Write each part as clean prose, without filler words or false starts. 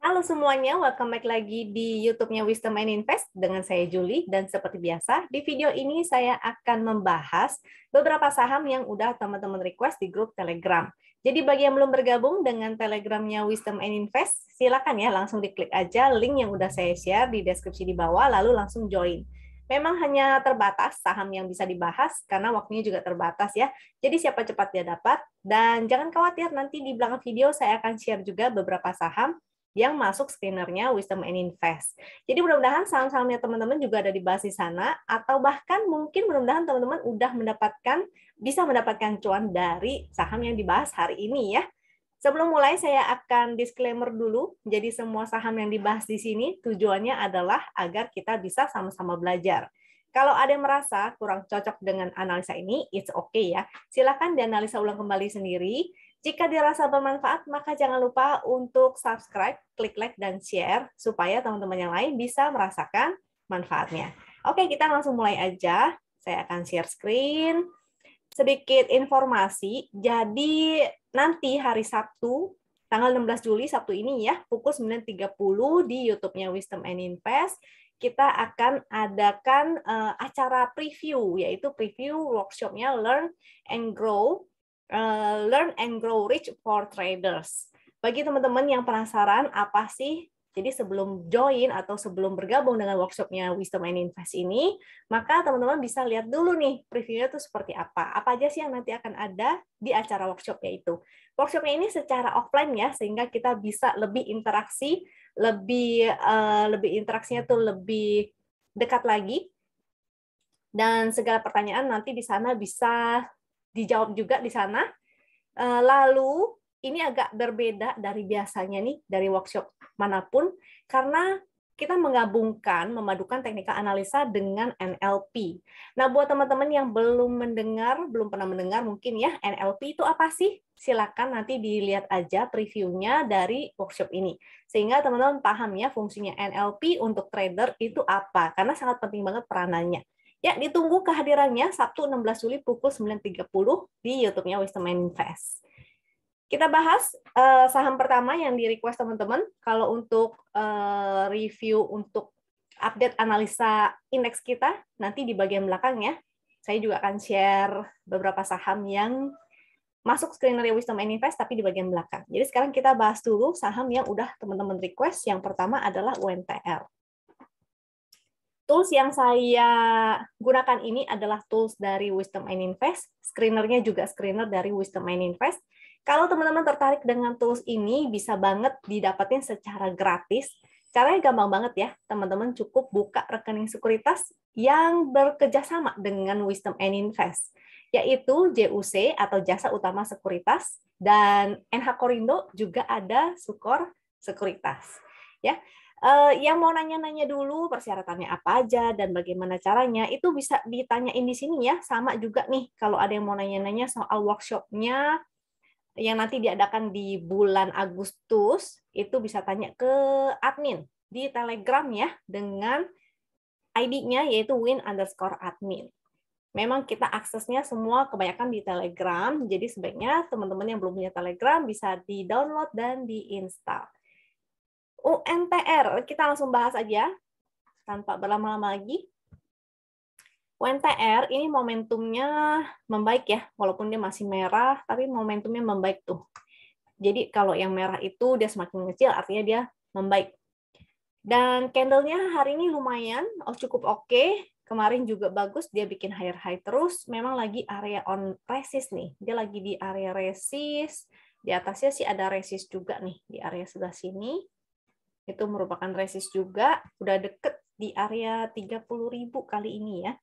Halo semuanya, welcome back lagi di YouTube-nya Wisdom and Invest dengan saya Julie. Dan seperti biasa, di video ini saya akan membahas beberapa saham yang udah teman-teman request di grup Telegram. Jadi bagi yang belum bergabung dengan Telegramnya Wisdom and Invest, silakan ya langsung diklik aja link yang udah saya share di deskripsi di bawah, lalu langsung join. Memang hanya terbatas saham yang bisa dibahas karena waktunya juga terbatas ya. Jadi siapa cepat dia dapat. Dan jangan khawatir, nanti di belakang video saya akan share juga beberapa saham yang masuk screener-nya Wisdom and Invest. Jadi mudah-mudahan saham-sahamnya teman-teman juga ada dibahas di sana, atau bahkan mungkin mudah-mudahan teman-teman udah bisa mendapatkan cuan dari saham yang dibahas hari ini ya. Sebelum mulai saya akan disclaimer dulu. Jadi semua saham yang dibahas di sini tujuannya adalah agar kita bisa sama-sama belajar. Kalau ada yang merasa kurang cocok dengan analisa ini, it's okay ya. Silakan dianalisa ulang kembali sendiri. Jika dirasa bermanfaat, maka jangan lupa untuk subscribe, klik like, dan share supaya teman-teman yang lain bisa merasakan manfaatnya. Oke, kita langsung mulai aja. Saya akan share screen. Sedikit informasi, jadi nanti hari Sabtu, tanggal 16 Juli, Sabtu ini ya, pukul 9.30 di YouTube-nya Wisdom and Invest, kita akan adakan acara preview, yaitu preview workshop-nya Learn and Grow Rich for Traders. Bagi teman-teman yang penasaran apa sih, jadi sebelum join atau sebelum bergabung dengan workshop-nya Wisdom and Invest ini, maka teman-teman bisa lihat dulu nih previewnya itu seperti apa. Apa aja sih yang nanti akan ada di acara workshop-nya itu. Workshop-nya ini secara offline ya, sehingga kita bisa lebih interaksi, lebih interaksinya tuh lebih dekat lagi. Dan segala pertanyaan nanti di sana bisa dijawab juga di sana. Lalu ini agak berbeda dari biasanya nih, dari workshop manapun, karena kita memadukan teknikal analisa dengan NLP. Nah, buat teman-teman yang belum pernah mendengar mungkin ya, NLP itu apa sih? Silakan nanti dilihat aja previewnya dari workshop ini. Sehingga teman-teman paham ya fungsinya NLP untuk trader itu apa, karena sangat penting banget peranannya. Ya, ditunggu kehadirannya Sabtu 16 Juli pukul 9.30 di YouTube-nya Wisdom and Invest. Kita bahas saham pertama yang di-request teman-teman. Kalau untuk review untuk update analisa indeks kita, nanti di bagian belakang ya. Saya juga akan share beberapa saham yang masuk screener Wisdom and Invest, tapi di bagian belakang. Jadi sekarang kita bahas dulu saham yang udah teman-teman request. Yang pertama adalah UNTR. Tools yang saya gunakan ini adalah tools dari Wisdom and Invest. Screener-nya juga screener dari Wisdom and Invest. Kalau teman-teman tertarik dengan tools ini, bisa banget didapatin secara gratis. Caranya gampang banget ya. Teman-teman cukup buka rekening sekuritas yang bekerjasama dengan Wisdom and Invest, yaitu JUC atau Jasa Utama Sekuritas, dan NH Korindo juga ada Sukor Sekuritas. Ya. Yang mau nanya-nanya dulu persyaratannya apa aja dan bagaimana caranya, itu bisa ditanyain di sini ya. Sama juga nih, kalau ada yang mau nanya-nanya soal workshop-nya yang nanti diadakan di bulan Agustus, itu bisa tanya ke admin di Telegram ya, dengan ID-nya yaitu win_admin. Memang kita aksesnya semua kebanyakan di Telegram, jadi sebaiknya teman-teman yang belum punya Telegram bisa di-download dan di-install. UNTR, kita langsung bahas aja tanpa berlama-lama lagi. UNTR ini momentumnya membaik ya, walaupun dia masih merah, tapi momentumnya membaik tuh. Jadi kalau yang merah itu dia semakin kecil, artinya dia membaik. Dan candle-nya hari ini lumayan, cukup oke. Kemarin juga bagus, dia bikin higher high terus. Memang lagi area on resist nih, dia lagi di area resist. Di atasnya sih ada resist juga nih, di area sebelah sini. Itu merupakan resist juga, udah deket di area 30.000 kali ini ya.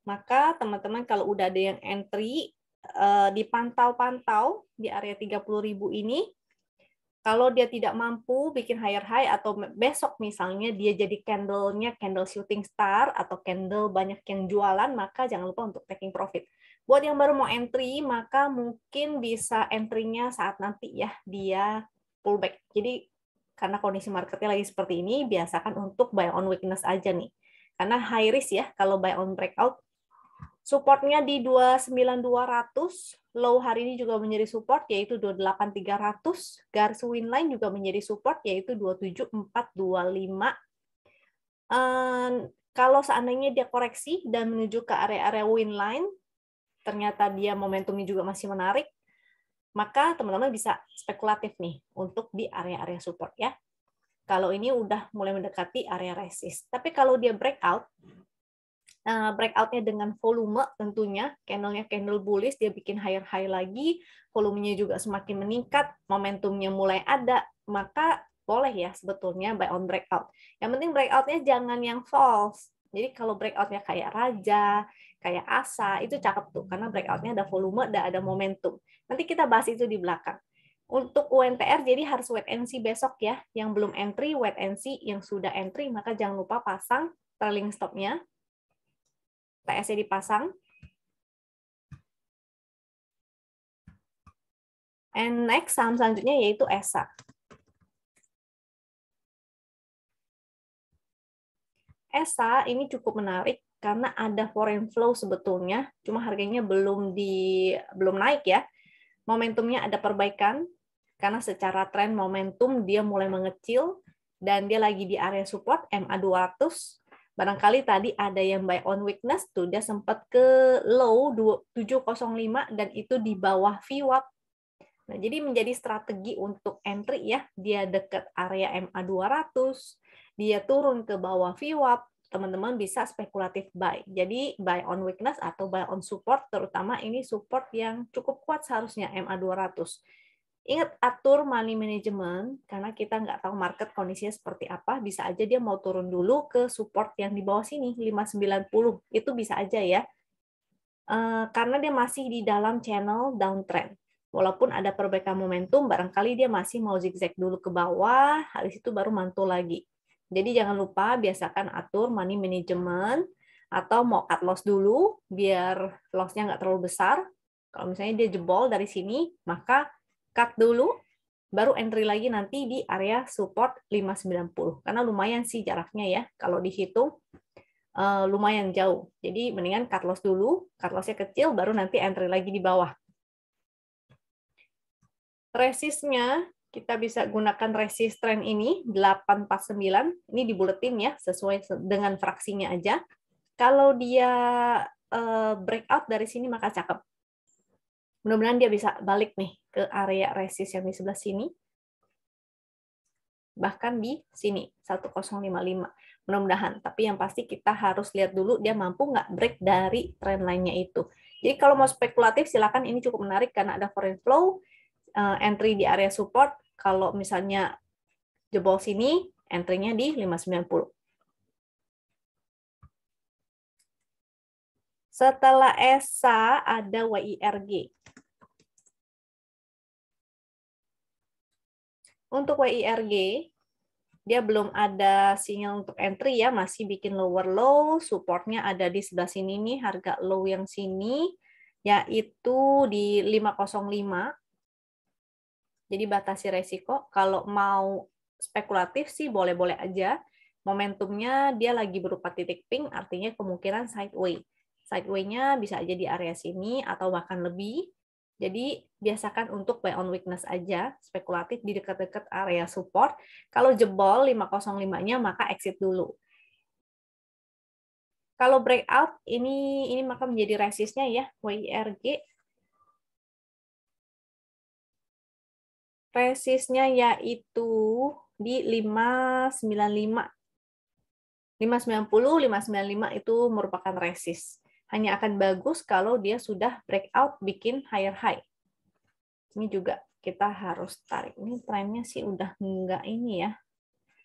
Maka teman-teman kalau udah ada yang entry, dipantau-pantau di area 30.000 ini, kalau dia tidak mampu bikin higher high atau besok misalnya dia jadi candle-nya candle shooting star atau candle banyak yang jualan, maka jangan lupa untuk taking profit. Buat yang baru mau entry, maka mungkin bisa entry-nya saat nanti ya dia pullback. Jadi karena kondisi marketnya lagi seperti ini, biasakan untuk buy on weakness aja nih. Karena high risk ya, kalau buy on breakout Supportnya di 29.200, low hari ini juga menjadi support yaitu 28.300, garis winline juga menjadi support yaitu 27.425. Kalau seandainya dia koreksi dan menuju ke area-area winline, ternyata dia momentumnya juga masih menarik, maka teman-teman bisa spekulatif nih untuk di area-area support ya. Kalau ini udah mulai mendekati area resist. Tapi kalau dia breakout, breakout-nya dengan volume tentunya, candle-nya candle bullish, dia bikin higher high lagi, volumenya juga semakin meningkat, momentumnya mulai ada, maka boleh ya sebetulnya buy on breakout. Yang penting breakout-nya jangan yang false. Jadi kalau breakout-nya kayak Raja, kayak Asa, itu cakep tuh, karena breakout-nya ada volume, ada momentum. Nanti kita bahas itu di belakang. Untuk UNTR, jadi harus wait and see besok ya. Yang belum entry, wait and see. Yang sudah entry, maka jangan lupa pasang trailing stop-nya. TS-nya dipasang. And next, saham selanjutnya yaitu ESA. ESA ini cukup menarik karena ada foreign flow sebetulnya, cuma harganya belum naik ya. Momentumnya ada perbaikan, karena secara tren momentum dia mulai mengecil, dan dia lagi di area support MA200. Barangkali tadi ada yang buy on weakness, tuh dia sempat ke low 705 dan itu di bawah VWAP. Nah, jadi menjadi strategi untuk entry ya, dia dekat area MA200, dia turun ke bawah VWAP, teman-teman bisa spekulatif buy. Jadi buy on weakness atau buy on support, terutama ini support yang cukup kuat seharusnya MA200. Ingat atur money management, karena kita nggak tahu market kondisinya seperti apa, bisa aja dia mau turun dulu ke support yang di bawah sini, 590, itu bisa aja ya. Karena dia masih di dalam channel downtrend. Walaupun ada perbaikan momentum, barangkali dia masih mau zigzag dulu ke bawah, habis itu baru mantul lagi. Jadi jangan lupa biasakan atur money management, atau mau cut loss dulu, biar loss-nya nggak terlalu besar. Kalau misalnya dia jebol dari sini, maka cut dulu, baru entry lagi nanti di area support 590. Karena lumayan sih jaraknya ya, kalau dihitung lumayan jauh. Jadi mendingan cut loss dulu, cut loss-nya kecil, baru nanti entry lagi di bawah. Resistnya, kita bisa gunakan resist trend ini, 849. Ini dibuletin ya, sesuai dengan fraksinya aja. Kalau dia breakout dari sini, maka cakep. Mudah-mudahan dia bisa balik nih ke area resist yang di sebelah sini. Bahkan di sini, 1055. Mudah-mudahan. Tapi yang pasti kita harus lihat dulu dia mampu nggak break dari trend line-nya itu. Jadi kalau mau spekulatif, silakan, ini cukup menarik karena ada foreign flow, entry di area support, kalau misalnya jebol sini, entry-nya di 590. Setelah ESA ada WIRG. Untuk WIRG, dia belum ada sinyal untuk entry ya, masih bikin lower low, supportnya ada di sebelah sini nih, harga low yang sini, yaitu di 505. Jadi batasi resiko. Kalau mau spekulatif sih boleh-boleh aja. Momentumnya dia lagi berupa titik pink, artinya kemungkinan sideway. Sideway-nya bisa aja di area sini atau bahkan lebih. Jadi biasakan untuk buy on weakness aja, spekulatif di dekat-dekat area support. Kalau jebol 505-nya maka exit dulu. Kalau breakout ini maka menjadi resistnya ya, WIRG. Resistnya yaitu di 595. 590, 595 itu merupakan resist. Hanya akan bagus kalau dia sudah breakout bikin higher high. Ini juga kita harus tarik. Ini trennya sih udah enggak ini ya.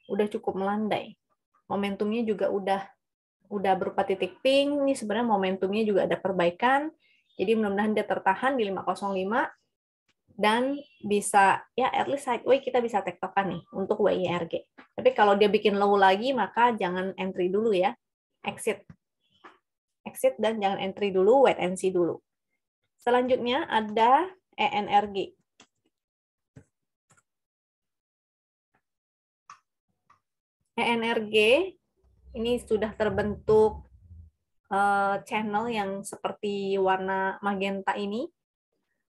Udah cukup melandai. Momentumnya juga udah berupa titik pink. Ini sebenarnya momentumnya juga ada perbaikan. Jadi mudah-mudahan dia tertahan di 505. Dan bisa, ya at least sideway kita bisa tektokan nih untuk WIRG. Tapi kalau dia bikin low lagi, maka jangan entry dulu ya. Exit. Exit dan jangan entry dulu, wait and see dulu. Selanjutnya ada ENRG. ENRG ini sudah terbentuk channel yang seperti warna magenta ini,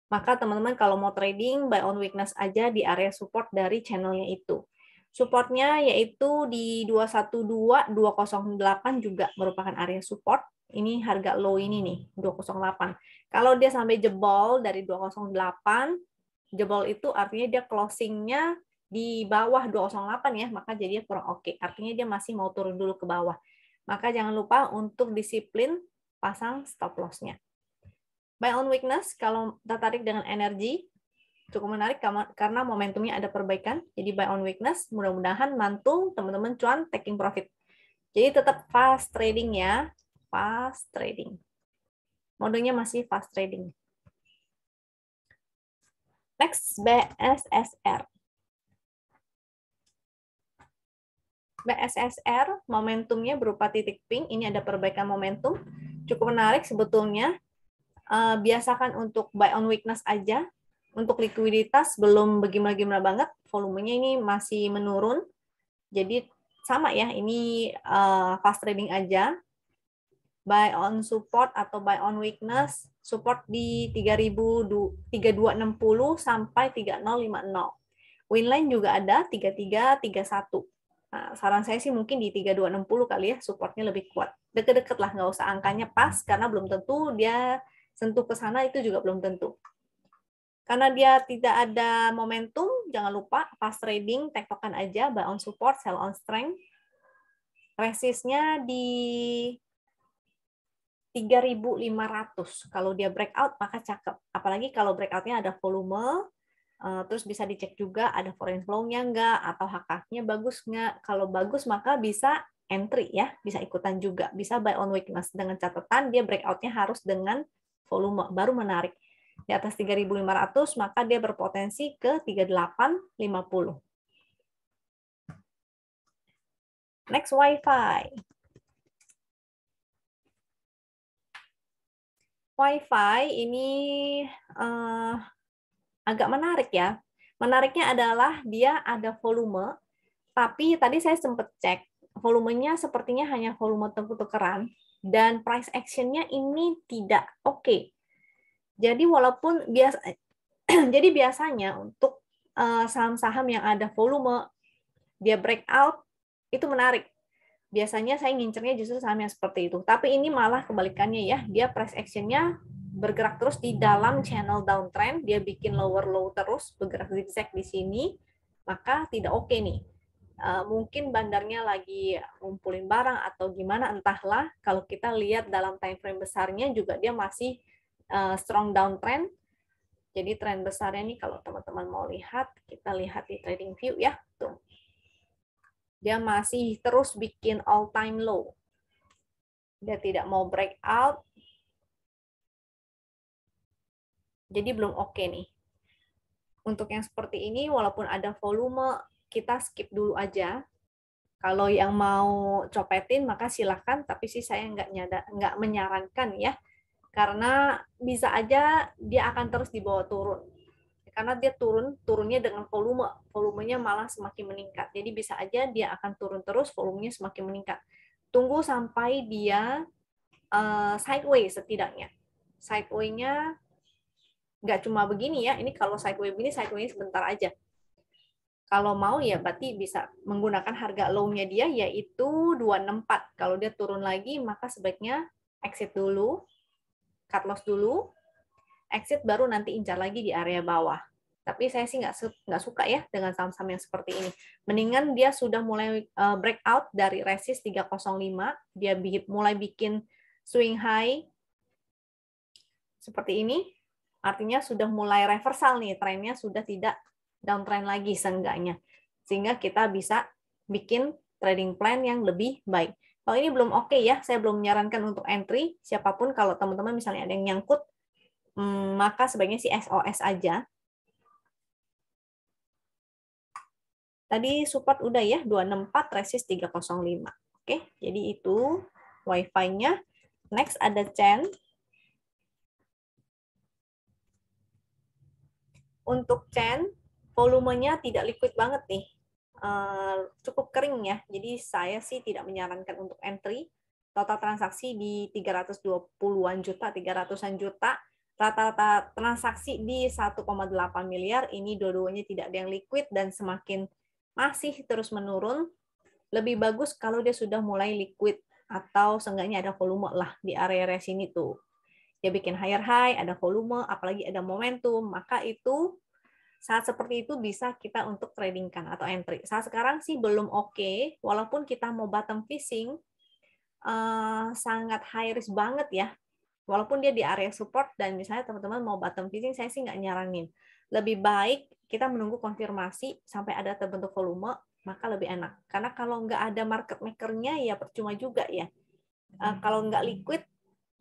maka teman-teman kalau mau trading buy on weakness aja di area support dari channelnya itu. Supportnya yaitu di 212, 208 juga merupakan area support. Ini harga low ini nih, 208. Kalau dia sampai jebol dari 208, jebol itu artinya dia closingnya di bawah 208 ya, maka jadinya kurang oke. Artinya dia masih mau turun dulu ke bawah. Maka jangan lupa untuk disiplin pasang stop loss-nya. Buy on weakness, kalau tertarik dengan energi, cukup menarik karena momentumnya ada perbaikan. Jadi buy on weakness, mudah-mudahan mantul teman-teman cuan taking profit. Jadi tetap fast trading ya, fast trading. Modenya masih fast trading. Next, BSSR. BSSR, momentumnya berupa titik pink. Ini ada perbaikan momentum. Cukup menarik sebetulnya. Biasakan untuk buy on weakness aja. Untuk likuiditas belum bagaimana banget, volumenya ini masih menurun. Jadi sama ya, ini fast trading aja. Buy on support atau buy on weakness, support di 3260 sampai 3050. Winline juga ada 3331. Nah, saran saya sih mungkin di 3260 kali ya, supportnya lebih kuat. Deket-deket lah, nggak usah angkanya pas, karena belum tentu dia sentuh ke sana, itu juga belum tentu. Karena dia tidak ada momentum, jangan lupa fast trading, tektokan aja, buy on support, sell on strength. Resistnya di 3.500. Kalau dia breakout, maka cakep. Apalagi kalau breakoutnya ada volume, terus bisa dicek juga ada foreign flow-nya nggak, atau HKF-nya bagus nggak. Kalau bagus, maka bisa entry ya, bisa ikutan juga. Bisa buy on weakness, dengan catatan dia breakout-nya harus dengan volume, baru menarik. Di atas 3.500, maka dia berpotensi ke 3850. Next, Wi-Fi. Wi-Fi ini agak menarik ya. Menariknya adalah dia ada volume, tapi tadi saya sempat cek, volumenya sepertinya hanya volume tuker-tukeran, dan price action-nya ini tidak oke. Jadi walaupun jadi biasanya untuk saham-saham yang ada volume, dia breakout, itu menarik. Biasanya saya ngincernya justru saham yang seperti itu. Tapi ini malah kebalikannya ya, dia price action-nya bergerak terus di dalam channel downtrend, dia bikin lower low terus, bergerak zigzag di sini, maka tidak oke nih. Mungkin bandarnya lagi ngumpulin barang atau gimana, entahlah. Kalau kita lihat dalam time frame besarnya juga dia masih strong downtrend. Jadi tren besarnya nih kalau teman-teman mau lihat, kita lihat di trading view ya, tuh. Dia masih terus bikin all time low. Dia tidak mau breakout. Jadi belum oke nih. Untuk yang seperti ini, walaupun ada volume, kita skip dulu aja. Kalau yang mau copetin, maka silahkan. Tapi sih saya nggak menyarankan ya. Karena bisa aja dia akan terus dibawa turun. Karena dia turunnya dengan volume. Volumenya malah semakin meningkat. Jadi bisa aja dia akan turun terus, volumenya semakin meningkat. Tunggu sampai dia sideways setidaknya. Sideway-nya nggak cuma begini ya, ini kalau sideways begini, sideways sebentar aja. Kalau mau ya berarti bisa menggunakan harga low-nya dia yaitu 264. Kalau dia turun lagi maka sebaiknya exit dulu, cut loss dulu, exit baru nanti incar lagi di area bawah. Tapi saya sih nggak suka ya dengan saham-saham yang seperti ini. Mendingan dia sudah mulai breakout dari resist 305, dia mulai bikin swing high seperti ini, artinya sudah mulai reversal nih, trennya sudah tidak downtrend lagi seenggaknya. Sehingga kita bisa bikin trading plan yang lebih baik. Kalau ini belum oke ya, saya belum menyarankan untuk entry. Siapapun kalau teman-teman misalnya ada yang nyangkut, maka sebaiknya si SOS aja. Tadi support udah ya, 264, resist 305. Oke, jadi itu Wi-Fi-nya. Next ada Chen. Untuk Chen, volumenya tidak liquid banget nih. Cukup kering ya. Jadi saya sih tidak menyarankan untuk entry. total transaksi di 320-an juta, 300-an juta, rata-rata transaksi di 1,8 miliar, ini dua-duanya tidak ada yang liquid dan semakin masih terus menurun. Lebih bagus kalau dia sudah mulai liquid atau seenggaknya ada volume lah di area-area sini tuh. Dia bikin higher high, ada volume, apalagi ada momentum, maka itu saat seperti itu bisa kita untuk tradingkan atau entry. Saat sekarang sih belum oke, walaupun kita mau bottom fishing, sangat high risk banget ya. Walaupun dia di area support dan misalnya teman-teman mau bottom fishing, saya sih nggak nyaranin. Lebih baik kita menunggu konfirmasi sampai ada terbentuk volume, maka lebih enak. Karena kalau nggak ada market maker-nya ya percuma juga ya. Kalau nggak liquid,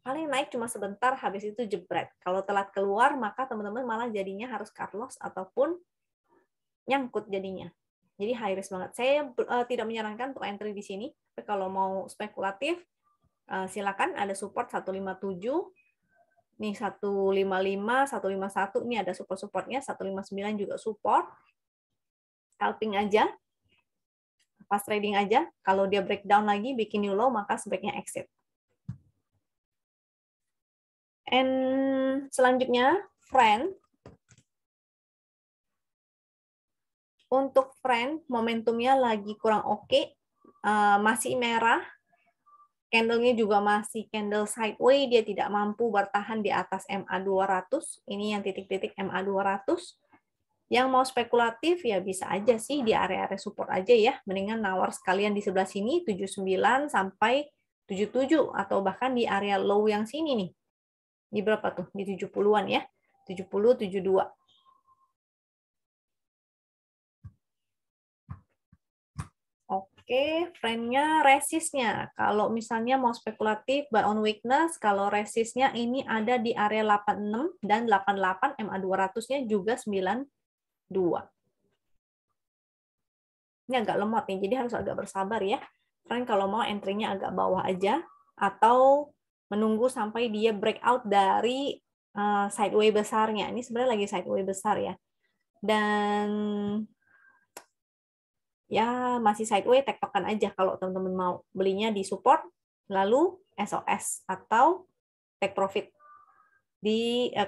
paling naik cuma sebentar, habis itu jebret. Kalau telat keluar, maka teman-teman malah jadinya harus cut loss ataupun nyangkut jadinya. Jadi high risk banget. Saya tidak menyarankan untuk entry di sini. Tapi kalau mau spekulatif, silakan. Ada support 157, nih 155, 151, ini ada support-supportnya, 159 juga support. Scalping aja, pas trading aja. Kalau dia breakdown lagi, bikin new low, maka sebaiknya exit. And selanjutnya, friend. Untuk friend, momentumnya lagi kurang oke, masih merah, candle-nya juga masih candle sideways, dia tidak mampu bertahan di atas MA200, ini yang titik-titik MA200. Yang mau spekulatif ya bisa aja sih di area-area support aja ya, mendingan nawar sekalian di sebelah sini, 79 sampai 77, atau bahkan di area low yang sini nih, di berapa tuh? Di 70-an ya, 70, 72. Oke, friend-nya resistnya. Kalau misalnya mau spekulatif buy on weakness, kalau resistnya ini ada di area 86 dan 88, MA200-nya juga 92. Ini agak lemot nih, jadi harus agak bersabar ya. Friend kalau mau entry-nya agak bawah aja, atau menunggu sampai dia breakout dari sideways besarnya. Ini sebenarnya lagi sideways besar ya. Dan ya masih sideways, tektokan aja kalau teman-teman mau belinya di support, lalu SOS atau take profit.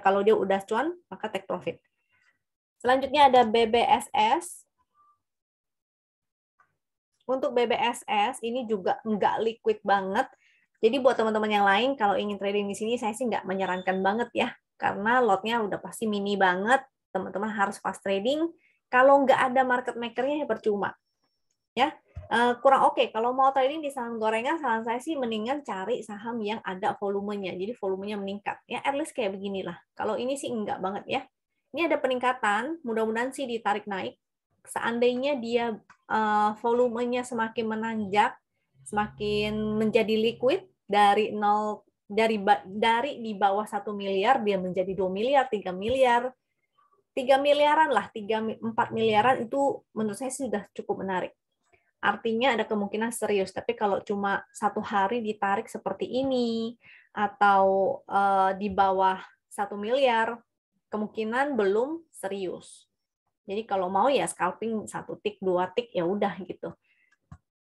Kalau dia udah cuan, maka take profit. Selanjutnya ada BBSS. Untuk BBSS ini juga nggak liquid banget. Jadi buat teman-teman yang lain, kalau ingin trading di sini, saya sih nggak menyarankan banget ya. Karena lotnya udah pasti mini banget. Teman-teman harus fast trading. Kalau nggak ada market maker-nya, ya percuma. Ya, kurang oke. Kalau mau trading di saham gorengan, saran saya sih mendingan cari saham yang ada volumenya. Jadi volumenya meningkat. Ya, at least kayak beginilah. Kalau ini sih enggak banget ya. Ini ada peningkatan, mudah-mudahan sih ditarik naik. Seandainya dia volumenya semakin menanjak, semakin menjadi liquid dari di bawah 1 miliar dia menjadi 2 miliar, 3 miliar. 3 miliaran lah, 3-4 miliaran itu menurut saya sudah cukup menarik. Artinya ada kemungkinan serius. Tapi kalau cuma satu hari ditarik seperti ini, atau di bawah 1 miliar, kemungkinan belum serius. Jadi kalau mau ya scalping 1 tick, 2 tick, ya udah gitu.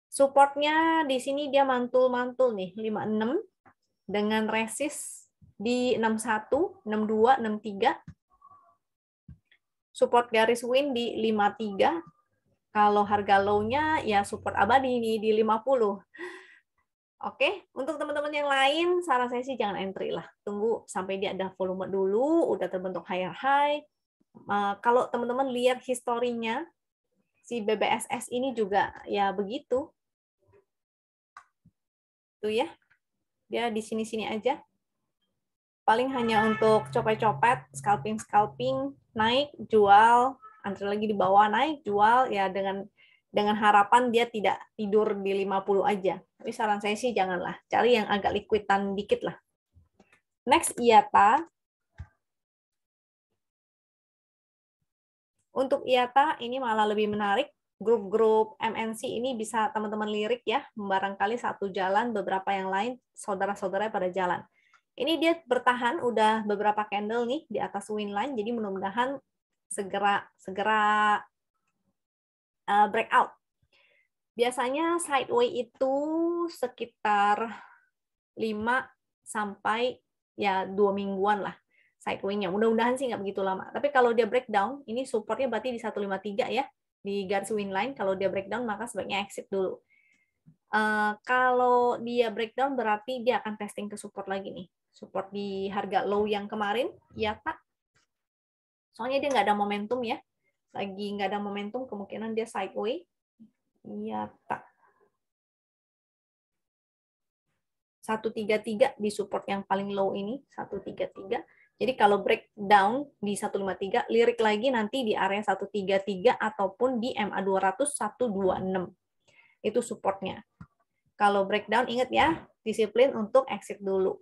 Supportnya di sini dia mantul-mantul nih, 56, dengan resist di 61, 62, 63. Support garis win di 53. Kalau harga low-nya ya support abadi ini di 50. Oke, untuk teman-teman yang lain, saran saya sih jangan entry lah. Tunggu sampai dia ada volume dulu, udah terbentuk higher high. Kalau teman-teman lihat historinya, si BBSS ini juga ya begitu. Tuh ya, dia di sini-sini aja. Paling hanya untuk copet-copet, scalping-scalping, naik, jual, antri lagi di bawah, naik, jual, ya dengan harapan dia tidak tidur di 50 aja. Tapi saran saya sih janganlah, cari yang agak liquidan dikit lah. Next, IATA. Untuk IATA ini malah lebih menarik. Grup-grup MNC ini bisa teman-teman lirik ya, barangkali satu jalan, beberapa yang lain saudara-saudara pada jalan. Ini dia bertahan udah beberapa candle nih di atas win line, jadi mudah-mudahan segera breakout. Biasanya sideways itu sekitar 5 sampai ya 2 mingguan lah sideway-nya. Mudah-mudahan sih nggak begitu lama. Tapi kalau dia breakdown, ini supportnya berarti di 153 ya, di garis win line. Kalau dia breakdown, maka sebaiknya exit dulu. Kalau dia breakdown, berarti dia akan testing ke support lagi nih. Support di harga low yang kemarin, ya tak. Soalnya dia nggak ada momentum ya. Lagi nggak ada momentum, kemungkinan dia sideway. Ya tak. 133 di support yang paling low ini, 133. Jadi kalau breakdown di 153, lirik lagi nanti di area 133 ataupun di MA200 126. Itu supportnya. Kalau breakdown, ingat ya, disiplin untuk exit dulu.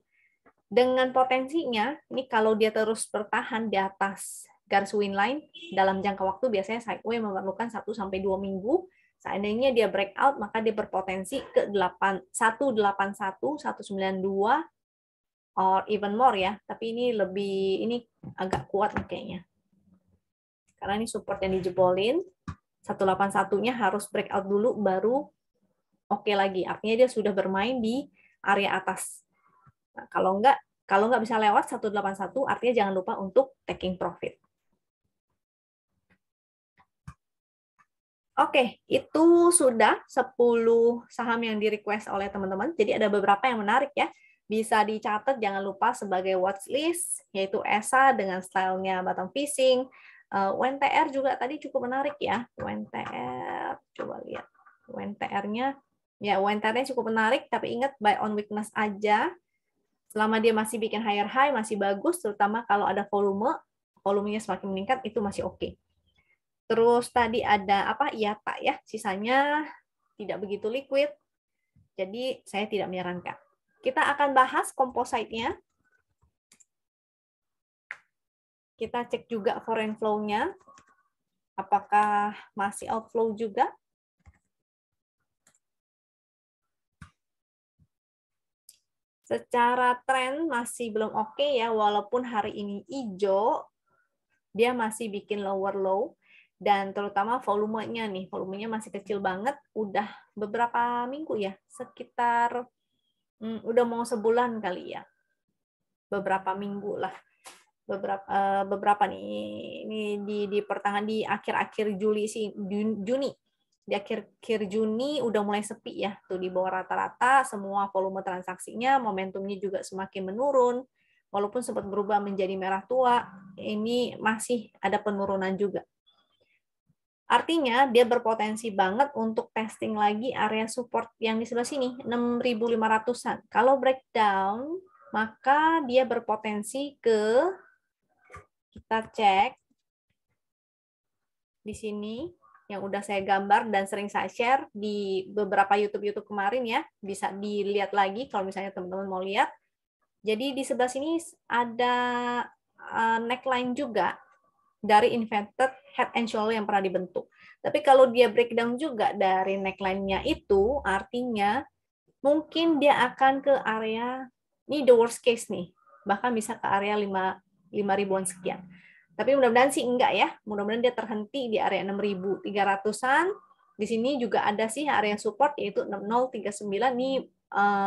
Dengan potensinya, ini kalau dia terus bertahan di atas garis win line, dalam jangka waktu biasanya sideway memerlukan 1-2 minggu. Seandainya dia breakout, maka dia berpotensi ke 181, 192, or even more ya. Tapi ini agak kuat kayaknya. Karena ini support yang dijebolin, 181-nya harus breakout dulu, baru oke lagi. Artinya dia sudah bermain di area atas. Nah, kalau nggak bisa lewat 181, artinya jangan lupa untuk taking profit. Oke, itu sudah 10 saham yang di-request oleh teman-teman. Jadi ada beberapa yang menarik ya. Bisa dicatat, jangan lupa sebagai watchlist, yaitu ESA dengan stylenya bottom fishing. WNTR juga tadi cukup menarik ya. WNTR, coba lihat. WNTR-nya cukup menarik, tapi ingat buy on weakness aja. Selama dia masih bikin higher high, masih bagus, terutama kalau ada volumenya semakin meningkat, itu masih oke. Terus tadi ada IATA ya, sisanya tidak begitu liquid, jadi saya tidak menyarankan. Kita akan bahas composite-nya. Kita cek juga foreign flow-nya, apakah masih outflow juga. Secara tren masih belum oke ya, walaupun hari ini hijau, dia masih bikin lower low. Dan terutama volumenya masih kecil banget, udah beberapa minggu ya, sekitar udah mau sebulan kali ya, beberapa minggu lah, beberapa nih, ini di pertengahan, di akhir-akhir Juni, di akhir Juni udah mulai sepi ya, tuh di bawah rata-rata, semua volume transaksinya, momentumnya juga semakin menurun, walaupun sempat berubah menjadi merah tua, ini masih ada penurunan juga. Artinya dia berpotensi banget untuk testing lagi area support yang di sebelah sini, 6.500-an. Kalau breakdown, maka dia berpotensi ke, kita cek di sini, yang udah saya gambar dan sering saya share di beberapa YouTube kemarin ya, bisa dilihat lagi kalau misalnya teman-teman mau lihat. Jadi di sebelah sini ada neckline juga dari inverted head and shoulder yang pernah dibentuk. Tapi kalau dia breakdown juga dari neckline-nya itu, artinya mungkin dia akan ke area, ini the worst case nih, bahkan bisa ke area 5.000-an sekian. Tapi mudah-mudahan sih enggak ya, mudah-mudahan dia terhenti di area 6.300-an. Di sini juga ada sih area support, yaitu 6039, ini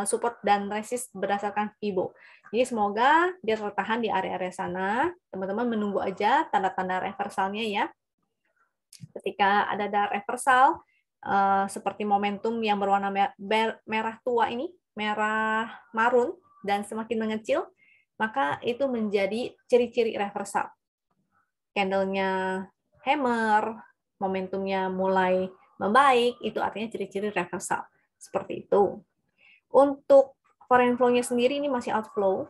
support dan resist berdasarkan Fibo. Jadi semoga dia tertahan di area-area sana. Teman-teman menunggu aja tanda-tanda reversalnya ya. Ketika ada reversal, seperti momentum yang berwarna merah tua ini, merah marun, dan semakin mengecil, maka itu menjadi ciri-ciri reversal. Candle-nya hammer, momentumnya mulai membaik, itu artinya ciri-ciri reversal. Seperti itu. Untuk foreign flow-nya sendiri ini masih outflow.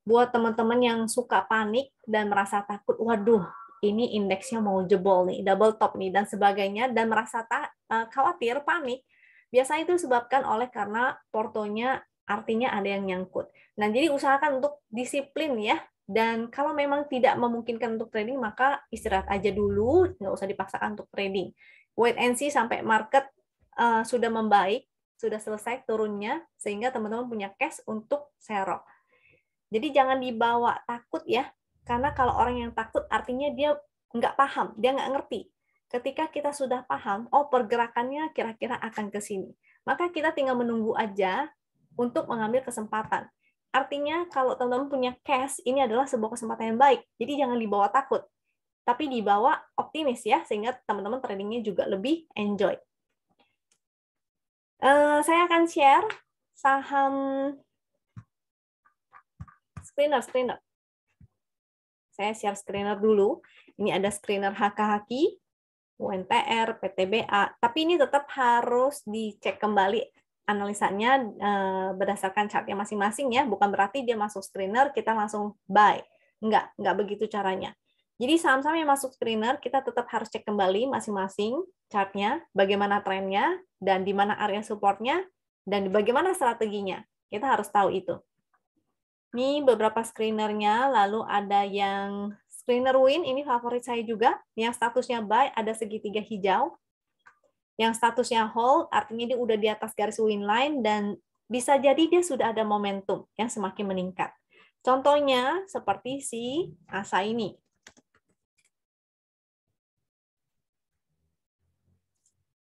Buat teman-teman yang suka panik dan merasa takut, waduh, ini indeksnya mau jebol nih, double top nih, dan sebagainya, dan merasa khawatir, panik, biasanya itu disebabkan oleh karena portonya artinya ada yang nyangkut. Nah, jadi usahakan untuk disiplin ya, dan kalau memang tidak memungkinkan untuk trading, maka istirahat aja dulu, nggak usah dipaksakan untuk trading. Wait and see sampai market sudah membaik, sudah selesai turunnya, sehingga teman-teman punya cash untuk serok. Jadi jangan dibawa takut ya, karena kalau orang yang takut artinya dia nggak paham, dia nggak ngerti. Ketika kita sudah paham, oh pergerakannya kira-kira akan ke sini, maka kita tinggal menunggu aja untuk mengambil kesempatan. Artinya kalau teman-teman punya cash, ini adalah sebuah kesempatan yang baik. Jadi jangan dibawa takut, tapi dibawa optimis ya, sehingga teman-teman tradingnya juga lebih enjoy. Saya akan share saham screener. Saya share screener dulu. Ini ada screener HKHKI, UNTR, PTBA, tapi ini tetap harus dicek kembali analisanya berdasarkan chartnya masing-masing ya, bukan berarti dia masuk screener kita langsung buy. Enggak begitu caranya. Jadi saham-saham yang masuk screener kita tetap harus cek kembali masing-masing chartnya, bagaimana trennya, dan di mana area supportnya, dan bagaimana strateginya. Kita harus tahu itu. Ini beberapa screenernya, lalu ada yang screener win, ini favorit saya juga, yang statusnya buy, ada segitiga hijau. Yang statusnya hold, artinya dia udah di atas garis win line, dan bisa jadi dia sudah ada momentum yang semakin meningkat. Contohnya seperti si ASA ini.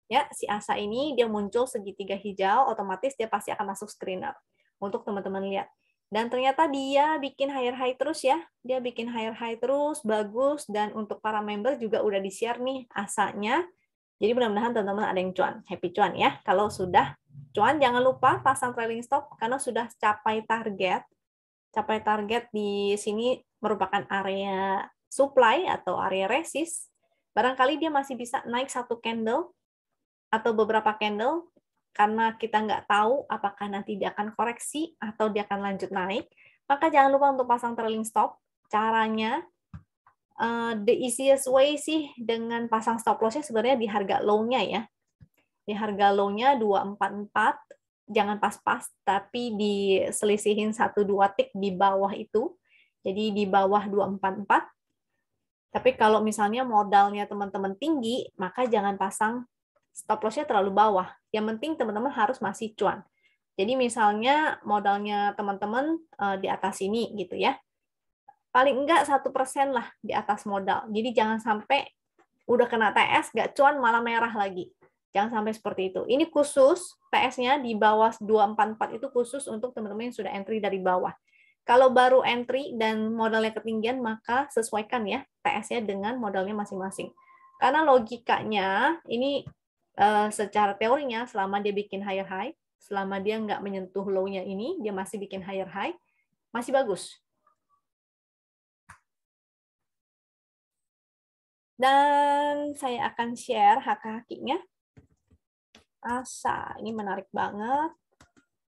Ya, si ASA ini dia muncul segitiga hijau, otomatis dia pasti akan masuk screener. Untuk teman-teman lihat. Dan ternyata dia bikin higher high terus ya. Dia bikin higher high terus, bagus. Dan untuk para member juga udah di-share nih ASA-nya. Jadi mudah-mudahan teman-teman ada yang cuan. Happy cuan ya. Kalau sudah cuan, jangan lupa pasang trailing stop karena sudah capai target. Capai target di sini merupakan area supply atau area resist. Barangkali dia masih bisa naik satu candle atau beberapa candle karena kita nggak tahu apakah nanti dia akan koreksi atau dia akan lanjut naik. Maka jangan lupa untuk pasang trailing stop. Caranya the easiest way sih dengan pasang stop loss-nya sebenarnya di harga low-nya ya. Di harga low-nya 244, jangan pas-pas, tapi diselisihin 1-2 tick di bawah itu. Jadi di bawah 244. Tapi kalau misalnya modalnya teman-teman tinggi, maka jangan pasang stop loss-nya terlalu bawah. Yang penting teman-teman harus masih cuan. Jadi misalnya modalnya teman-teman di atas ini gitu ya. Paling enggak 1% lah di atas modal. Jadi jangan sampai udah kena TS, nggak cuan malah merah lagi. Jangan sampai seperti itu. Ini khusus, TS-nya di bawah 244 itu khusus untuk teman-teman yang sudah entry dari bawah. Kalau baru entry dan modalnya ketinggian, maka sesuaikan ya TS-nya dengan modalnya masing-masing. Karena logikanya, ini secara teorinya, selama dia bikin higher high, selama dia nggak menyentuh low-nya ini, dia masih bikin higher high, masih bagus. Dan saya akan share HKHKI-nya. ASA, ini menarik banget.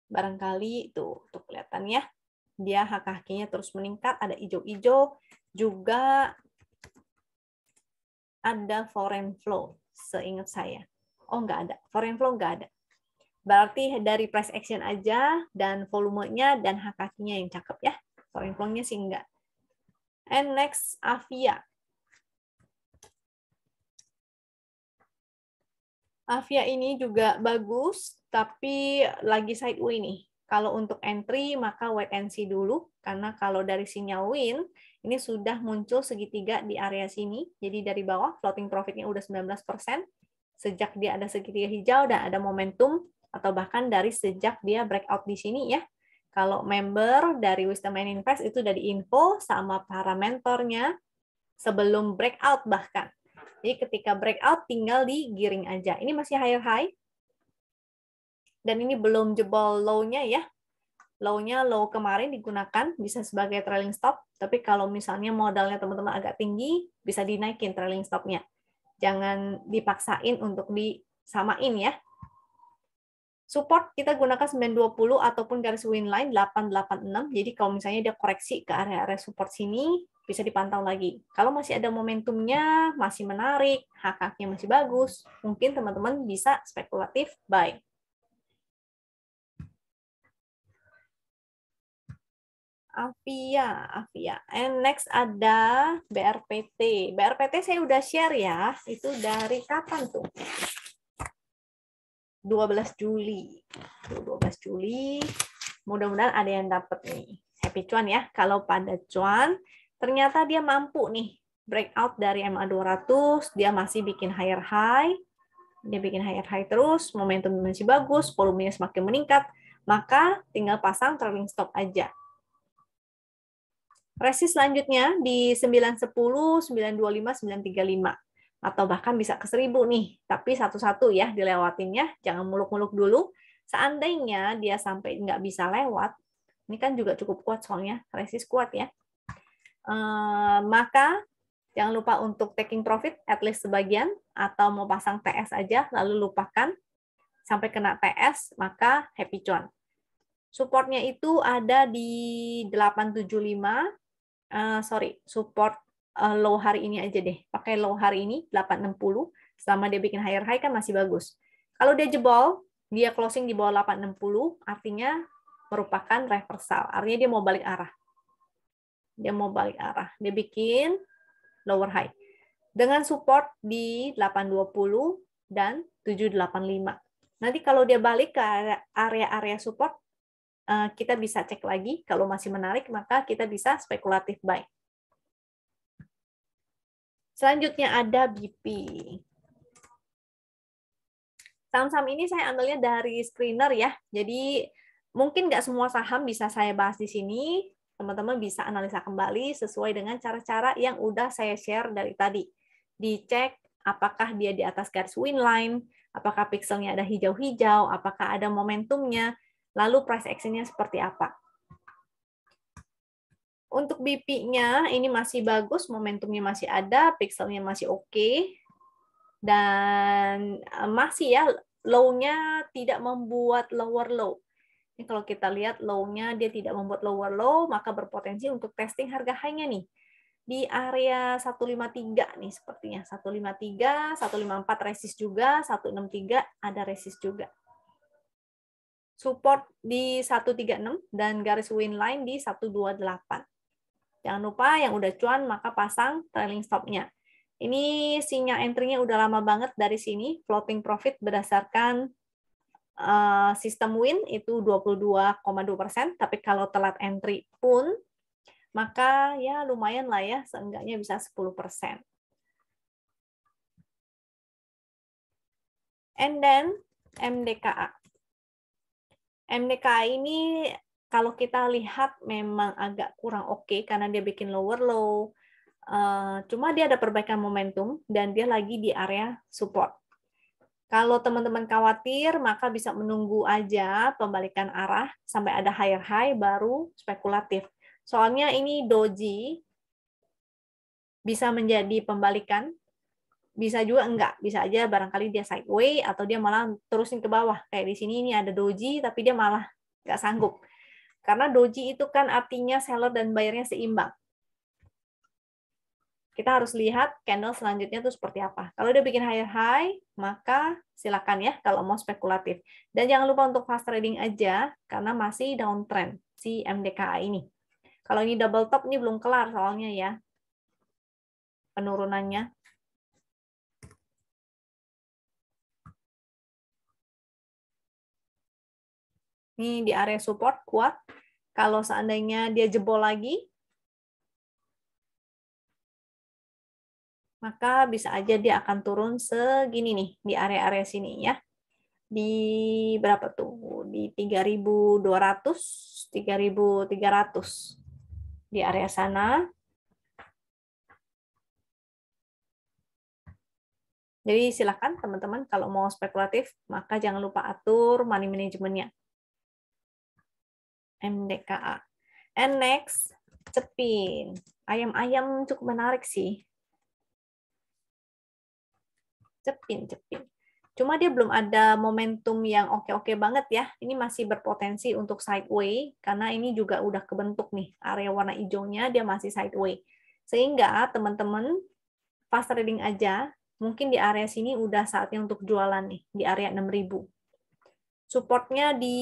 Barangkali itu tuh kelihatan ya. Dia HKHKI-nya terus meningkat, ada hijau-hijau, juga ada foreign flow, seingat saya. Oh, nggak ada. Foreign flow nggak ada. Berarti dari price action aja, dan volumenya, dan HKHKI-nya yang cakep ya. Foreign flow-nya sih nggak. And next, Avia. Avia ini juga bagus, tapi lagi sideway nih. Kalau untuk entry, maka wait and see dulu, karena kalau dari sinyal win, ini sudah muncul segitiga di area sini, jadi dari bawah, floating profit-nya udah 19%, sejak dia ada segitiga hijau, dan ada momentum, atau bahkan dari sejak dia breakout di sini ya. Kalau member dari Wisdom and Invest itu udah diinfo sama para mentornya, sebelum breakout bahkan. Jadi ketika breakout tinggal digiring aja. Ini masih higher high. Dan ini belum jebol low-nya ya. Low-nya low kemarin digunakan bisa sebagai trailing stop. Tapi kalau misalnya modalnya teman-teman agak tinggi, bisa dinaikin trailing stop-nya. Jangan dipaksain untuk disamain ya. Support kita gunakan 920 ataupun garis win line 886. Jadi kalau misalnya dia koreksi ke area-area support sini, bisa dipantau lagi. Kalau masih ada momentumnya, masih menarik, HKK-nya masih bagus, mungkin teman-teman bisa spekulatif buy. Avia. And next ada BRPT. BRPT saya udah share ya. Itu dari kapan tuh? 12 Juli. 12 Juli. Mudah-mudahan ada yang dapat nih. Happy cuan ya. Kalau pada cuan, ternyata dia mampu nih breakout dari MA200, dia masih bikin higher high. Dia bikin higher high terus, momentum masih bagus, volumenya semakin meningkat. maka tinggal pasang trailing stop aja. Resist selanjutnya di 910, 925, 935. Atau bahkan bisa ke 1000 nih. Tapi satu-satu ya dilewatinnya, jangan muluk-muluk dulu. Seandainya dia sampai nggak bisa lewat, ini kan juga cukup kuat soalnya, resist kuat ya. Maka jangan lupa untuk taking profit at least sebagian, atau mau pasang TS aja lalu lupakan sampai kena TS, maka happy cuan. Supportnya itu ada di 875, support low hari ini aja deh. Pakai low hari ini 860, selama dia bikin higher high kan masih bagus. Kalau dia jebol, dia closing di bawah 860, artinya merupakan reversal. Artinya dia mau balik arah. Dia mau balik arah. Dia bikin lower high. Dengan support di 820 dan 785. Nanti kalau dia balik ke area-area support, kita bisa cek lagi. Kalau masih menarik, maka kita bisa spekulatif buy. Selanjutnya ada BP. Saham-saham ini saya ambilnya dari screener ya. Jadi mungkin nggak semua saham bisa saya bahas di sini. Teman-teman bisa analisa kembali sesuai dengan cara-cara yang udah saya share dari tadi. Dicek apakah dia di atas garis win line, apakah pixelnya ada hijau-hijau, apakah ada momentumnya, lalu price action-nya seperti apa. Untuk BP-nya ini masih bagus, momentumnya masih ada, pixelnya masih oke, dan masih ya low-nya tidak membuat lower low. Ini kalau kita lihat low-nya dia tidak membuat lower low, maka berpotensi untuk testing harga high-nya nih. Di area 153 nih sepertinya. 153, 154 resist juga, 163 ada resist juga. Support di 136 dan garis win line di 128. Jangan lupa yang udah cuan maka pasang trailing stop-nya. Ini sinyal entry-nya udah lama banget dari sini. Floating profit berdasarkan sistem win itu 22,2%. Tapi kalau telat entry pun, maka ya lumayan lah ya. Seenggaknya bisa 10%. And then MDKA. MDKA ini kalau kita lihat memang agak kurang oke karena dia bikin lower low. Cuma dia ada perbaikan momentum dan dia lagi di area support. Kalau teman-teman khawatir, maka bisa menunggu aja pembalikan arah sampai ada higher high baru spekulatif. Soalnya ini doji bisa menjadi pembalikan, bisa juga enggak. Bisa aja barangkali dia sideways atau dia malah terusin ke bawah. Kayak di sini ini ada doji tapi dia malah nggak sanggup. Karena doji itu kan artinya seller dan buyer-nya seimbang. Kita harus lihat candle selanjutnya itu seperti apa. Kalau dia bikin higher high, maka silakan ya kalau mau spekulatif. Dan jangan lupa untuk fast trading aja, karena masih downtrend si MDKA ini. Kalau ini double top, ini belum kelar soalnya ya, penurunannya. Ini di area support kuat. Kalau seandainya dia jebol lagi, maka bisa aja dia akan turun segini nih, di area-area sini ya. Di berapa tuh? Di 3.200, 3.300. Di area sana. Jadi silakan teman-teman kalau mau spekulatif, maka jangan lupa atur money manajemennya. MDKA. And next, Cepin. Ayam-ayam cukup menarik sih. Cepin. Cuma dia belum ada momentum yang oke-oke banget ya. Ini masih berpotensi untuk sideways, karena ini juga udah kebentuk nih. Area warna hijaunya dia masih sideways. Sehingga teman-teman fast trading aja, mungkin di area sini udah saatnya untuk jualan nih, di area 6.000. Supportnya di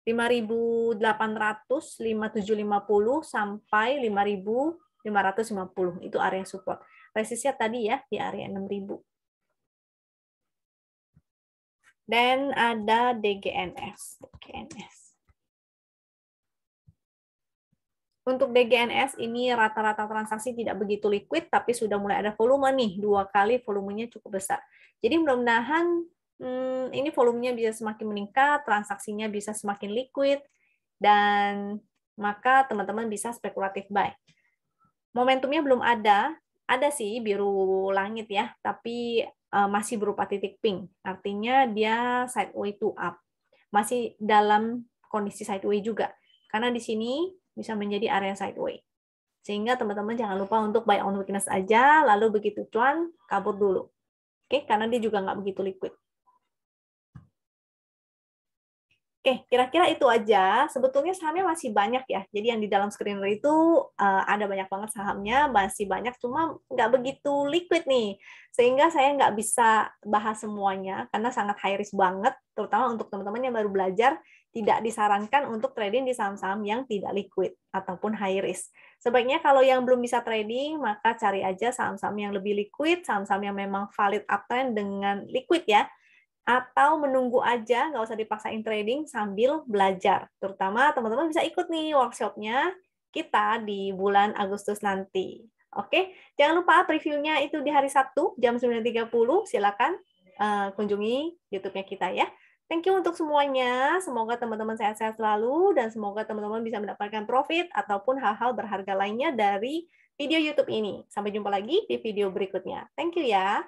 5.800, 5.750 sampai 5.550. Itu area support. Resistnya tadi ya di area 6.000. Dan ada DGNS. Untuk DGNS ini rata-rata transaksi tidak begitu liquid, tapi sudah mulai ada volume nih. 2 kali volumenya cukup besar. Jadi mudah-mudahan ini volumenya bisa semakin meningkat, transaksinya bisa semakin liquid, dan maka teman-teman bisa spekulatif buy. Momentumnya belum ada sih biru langit ya, tapi masih berupa titik pink. Artinya dia sideway to up. Masih dalam kondisi sideway juga. Karena di sini bisa menjadi area sideway. Sehingga teman-teman jangan lupa untuk buy on weakness aja, lalu begitu cuan, kabur dulu. Oke, karena dia juga nggak begitu liquid. Oke, kira-kira itu aja. Sebetulnya sahamnya masih banyak ya. Jadi yang di dalam screener itu ada banyak banget sahamnya, masih banyak, cuma nggak begitu liquid nih. Sehingga saya nggak bisa bahas semuanya, karena sangat high risk banget, terutama untuk teman-teman yang baru belajar, tidak disarankan untuk trading di saham-saham yang tidak liquid ataupun high risk. Sebaiknya kalau yang belum bisa trading, maka cari aja saham-saham yang lebih liquid, saham-saham yang memang valid uptrend dengan liquid ya, atau menunggu aja, nggak usah dipaksain trading sambil belajar. Terutama teman-teman bisa ikut nih workshop-nya kita di bulan Agustus nanti. Oke, jangan lupa previewnya itu di hari Sabtu jam 9.30. Silakan kunjungi YouTube-nya kita ya. Thank you untuk semuanya. Semoga teman-teman sehat-sehat selalu dan semoga teman-teman bisa mendapatkan profit ataupun hal-hal berharga lainnya dari video YouTube ini. Sampai jumpa lagi di video berikutnya. Thank you ya.